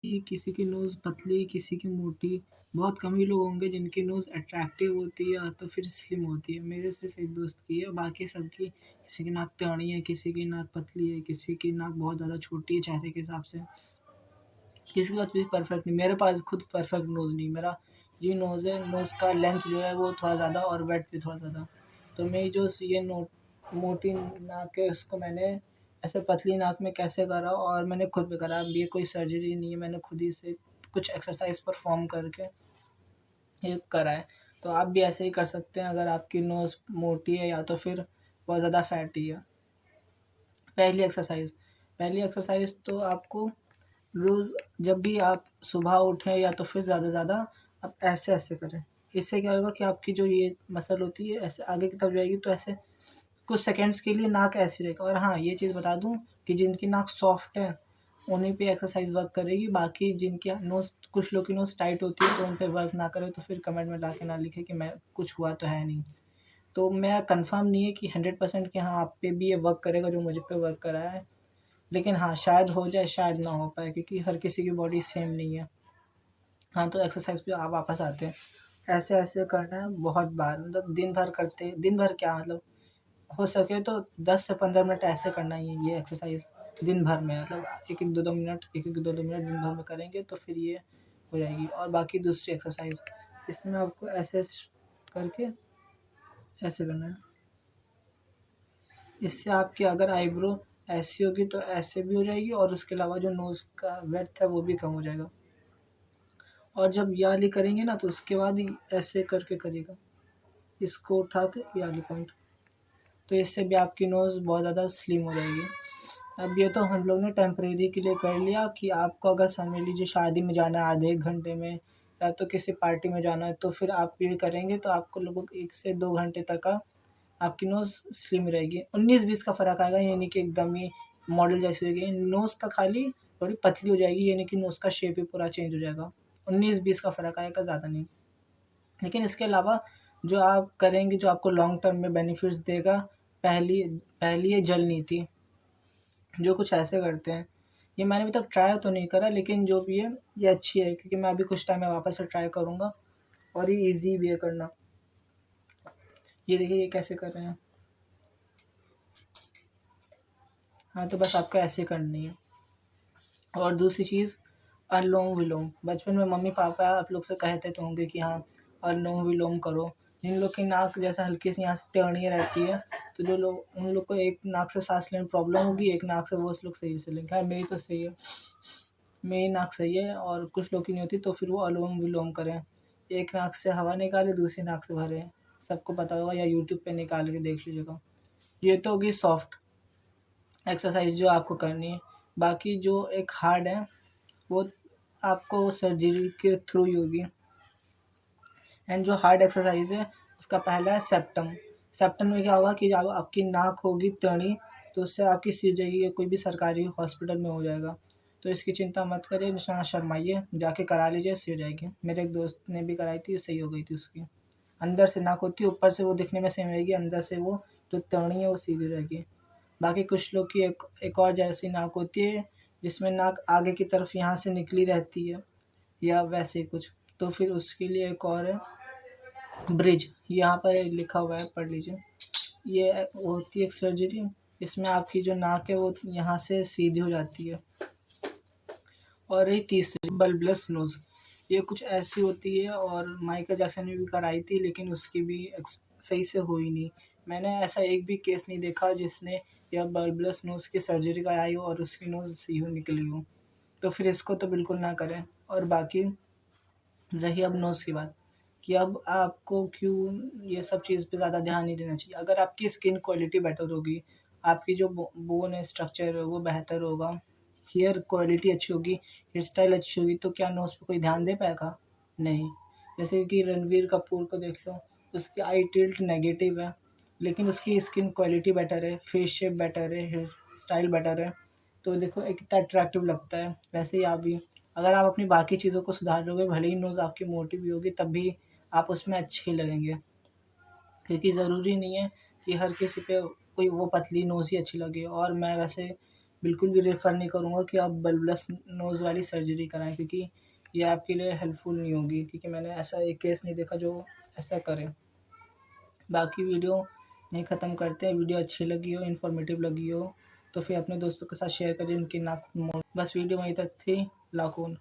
कि किसी की नोज़ पतली, किसी की मोटी, बहुत कम ही लोग होंगे जिनकी नोज़ अट्रैक्टिव होती है या तो फिर स्लिम होती है। मेरे सिर्फ़ एक दोस्त की है, बाकी सबकी किसी की नाक टेढ़ी है, किसी की नाक पतली है, किसी की नाक बहुत ज़्यादा छोटी है चेहरे के हिसाब से, किसी के पास भी परफ़ेक्ट नहीं। मेरे पास खुद परफ़ेक्ट नोज़ नहीं, मेरा जो नोज़ है, नोज़ का लेंथ जो है वो थोड़ा ज़्यादा और वेड्थ भी थोड़ा ज़्यादा। तो मेरी जो ये मोटी नाक है उसको मैंने ऐसे पतली नाक में कैसे करा और मैंने खुद भी करा। अब ये कोई सर्जरी नहीं है, मैंने खुद ही से कुछ एक्सरसाइज़ परफ़ॉर्म करके ये करा है। तो आप भी ऐसे ही कर सकते हैं अगर आपकी नोज़ मोटी है या तो फिर बहुत ज़्यादा फैटी है। पहली एक्सरसाइज़ पहली एक्सरसाइज़ तो आपको रोज़ जब भी आप सुबह उठें या तो फिर ज़्यादा से ज़्यादा आप ऐसे-ऐसे करें। इससे क्या होगा कि आपकी जो ये मसल होती है ऐसे आगे की तरफ जाएगी, तो ऐसे कुछ सेकंड्स के लिए नाक ऐसी रहेगी। और हाँ, ये चीज़ बता दूँ कि जिनकी नाक सॉफ्ट है, उन्हीं पे एक्सरसाइज़ वर्क करेगी। बाकी जिनकी नोज़ कुछ लोग की नोज़ टाइट होती है तो उन पे वर्क ना करे, तो फिर कमेंट में लाके ना लिखें कि मैं कुछ हुआ तो है नहीं। तो मैं कन्फर्म नहीं है कि 100% कि हाँ, आप पे भी ये वर्क करेगा जो मुझ पे वर्क करा है। लेकिन हाँ, शायद हो जाए, शायद ना हो पाए, क्योंकि हर किसी की बॉडी सेम नहीं है। हाँ, तो एक्सरसाइज़ पे आप वापस आते हैं। ऐसे-ऐसे करना है बहुत बार, मतलब दिन भर क्या, मतलब हो सके तो 10 से 15 मिनट ऐसे करना ही है ये एक्सरसाइज़ दिन भर में, मतलब 1-1 2-2 मिनट 1-1 2-2 मिनट दिन भर में करेंगे तो फिर ये हो जाएगी। और बाकी दूसरी एक्सरसाइज़, इसमें आपको ऐसे करके ऐसे करना है। इससे आपकी अगर आईब्रो ऐसी होगी तो ऐसे भी हो जाएगी और उसके अलावा जो नोज़ का विड्थ है वो भी कम हो जाएगा। और जब ये वाली करेंगे ना तो उसके बाद ही ऐसे करके करिएगा, इसको उठा के ये वाली पॉइंट, तो इससे भी आपकी नोज़ बहुत ज़्यादा स्लिम हो जाएगी। अब ये तो हम लोग ने टेम्परेरी के लिए कर लिया कि आपको अगर समझ लीजिए शादी में जाना है आधे 1 घंटे में या तो किसी पार्टी में जाना है, तो फिर आप ये करेंगे तो आपको लगभग 1 से 2 घंटे तक का आपकी नोज़ स्लिम रहेगी। 19-20 का फ़र्क आएगा, ये नहीं कि एकदम ही मॉडल जैसी हो गई। नोज़ का खाली थोड़ी पतली हो जाएगी, ये नहीं कि नोज़ का शेप ही पूरा चेंज हो जाएगा। 19-20 का फ़र्क आएगा, ज़्यादा नहीं। लेकिन इसके अलावा जो आप करेंगे, जो आपको लॉन्ग टर्म में बेनिफिट्स देगा, पहली पहली है जल नीति, जो कुछ ऐसे करते हैं। ये मैंने अभी तक ट्राई तो नहीं करा, लेकिन जो भी है ये अच्छी है, क्योंकि मैं अभी कुछ टाइम में वापस से ट्राई करूँगा और ये ईज़ी भी है करना। ये देखिए ये कैसे कर रहे हैं। हाँ, तो बस आपको ऐसे करनी है। और दूसरी चीज़, अनुलोम-विलोम। बचपन में मम्मी-पापा आप लोग से कहते तो होंगे कि हाँ, अनुलोम-विलोम करो। जिन लोग की नाक जैसे हल्की-सी यहाँ से टेढ़ी रहती है, तो जो लोग उन लोग को एक नाक से साँस लेने में प्रॉब्लम होगी, एक नाक से वो लोग सही से लेंगे। खैर मेरी तो सही है, मेरी नाक सही है और कुछ लोग की नहीं होती, तो फिर वो अनुलोम-विलोम करें। एक नाक से हवा निकालें, दूसरी नाक से भरें। सबको पता होगा, या यूट्यूब पे निकाल के देख लीजिएगा। ये तो होगी सॉफ्ट एक्सरसाइज़ जो आपको करनी है। बाकी जो एक हार्ड है, वो आपको सर्जरी के थ्रू ही होगी। एंड जो हार्ड एक्सरसाइज है उसका पहला है सेप्टम। सेप्टम में क्या होगा कि जब आपकी नाक होगी टेढ़ी, तो उससे आपकी सर्जरी या कोई भी सरकारी हॉस्पिटल में हो जाएगा। तो इसकी चिंता मत करिए, ना शर्माइए, जाके करा लीजिए, सही हो जाएगी। मेरे एक दोस्त ने भी कराई थी, सही हो गई थी उसकी। अंदर से नाक होती है, ऊपर से वो दिखने में सेम रहेगी, अंदर से वो जो टेढ़ी है वो सीधी रहेगी। बाकी कुछ लोग की एक एक और जैसी नाक होती है, जिसमें नाक आगे की तरफ यहाँ से निकली रहती है, या वैसे ही कुछ। तो फिर उसके लिए एक और है ब्रिज, यहाँ पर लिखा हुआ है, पढ़ लीजिए। ये होती है एक सर्जरी, इसमें आपकी जो नाक है वो यहाँ से सीधी हो जाती है। और ये तीसरी बल्बलेस नोज़, ये कुछ ऐसी होती है और माइकल जैक्सन ने भी कराई थी, लेकिन उसकी भी सही से हुई नहीं। मैंने ऐसा एक भी केस नहीं देखा जिसने यह बल्बलेस नोज़ की सर्जरी कराई हो और उसकी नोज़ सही हो निकली हो। तो फिर इसको तो बिल्कुल ना करें। और बाकी रही अब नोज़ की बात, कि अब आपको क्यों ये सब चीज़ पे ज़्यादा ध्यान नहीं देना चाहिए। अगर आपकी स्किन क्वालिटी बेटर होगी, आपकी जो बोन है, स्ट्रक्चर है वो बेहतर होगा, हेयर क्वालिटी अच्छी होगी, हेयर स्टाइल अच्छी होगी, तो क्या नोज़ पे कोई ध्यान दे पाएगा? नहीं। जैसे कि रणवीर कपूर को देख लो, उसकी आई टिल्ट नेगेटिव है, लेकिन उसकी स्किन क्वालिटी बेटर है, फेस शेप बेटर है, हेयर स्टाइल बेटर है, तो देखो एक कितना अट्रैक्टिव लगता है। वैसे ही आप भी, अगर आप अपनी बाकी चीज़ों को सुधार लोगे, भले ही नोज़ आपकी मोटी भी होगी, तब भी आप उसमें अच्छे ही लगेंगे। क्योंकि ज़रूरी नहीं है कि हर किसी पे कोई वो पतली नोज़ ही अच्छी लगे। और मैं वैसे बिल्कुल भी रेफ़र नहीं करूँगा कि आप बल्बलेस नोज़ वाली सर्जरी कराएँ, क्योंकि ये आपके लिए हेल्पफुल नहीं होगी, क्योंकि मैंने ऐसा एक केस नहीं देखा जो ऐसा करे। बाकी वीडियो यहीं ख़त्म करते हैं। वीडियो अच्छी लगी हो, इन्फॉर्मेटिव लगी हो तो फिर अपने दोस्तों के साथ शेयर करिए, उनकी नाक बस वीडियो वहीं तक थी। लाखों